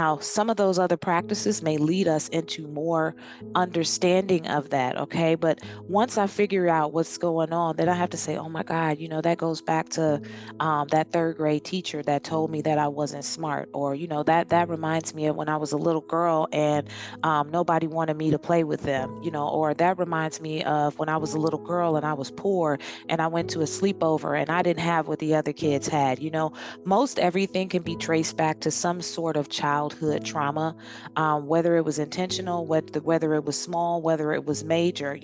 Now, some of those other practices may lead us into more understanding of that, okay? But once I figure out what's going on, then I have to say, oh my God, that goes back to that third grade teacher that told me that I wasn't smart, or that reminds me of when I was a little girl and nobody wanted me to play with them, or that reminds me of when I was a little girl and I was poor and I went to a sleepover and I didn't have what the other kids had. Most everything can be traced back to some sort of childhood trauma, whether it was intentional, whether it was small, whether it was major.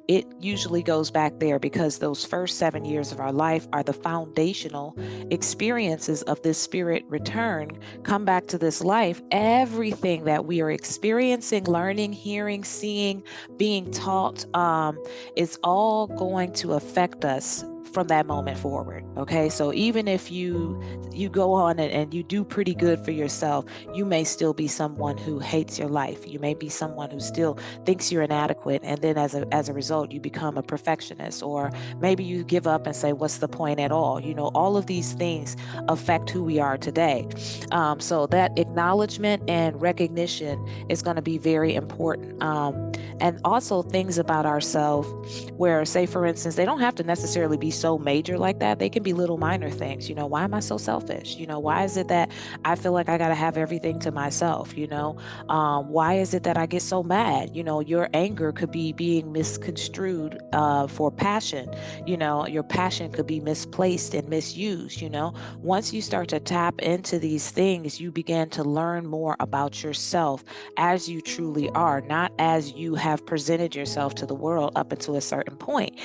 It usually goes back there because those first 7 years of our life are the foundational experiences of this spirit return. Come back to this life. Everything that we are experiencing, learning, hearing, seeing, being taught, is all going to affect us from that moment forward. Okay, so even if you go on and you do pretty good for yourself, you may still be someone who hates your life. You may be someone who still thinks you're inadequate, and then as a result you become a perfectionist, or maybe you give up and say, what's the point at all? All of these things affect who we are today. So that acknowledgement and recognition is going to be very important. And also things about ourselves where, say, for instance, they don't have to necessarily be so major like that. They can be little minor things. Why am I so selfish? Why is it that I feel like I got to have everything to myself? Why is it that I get so mad? Your anger could be being misconstrued for passion. Your passion could be misplaced and misused. Once you start to tap into these things, you begin to learn more about yourself as you truly are, not as you have presented yourself to the world up until a certain point.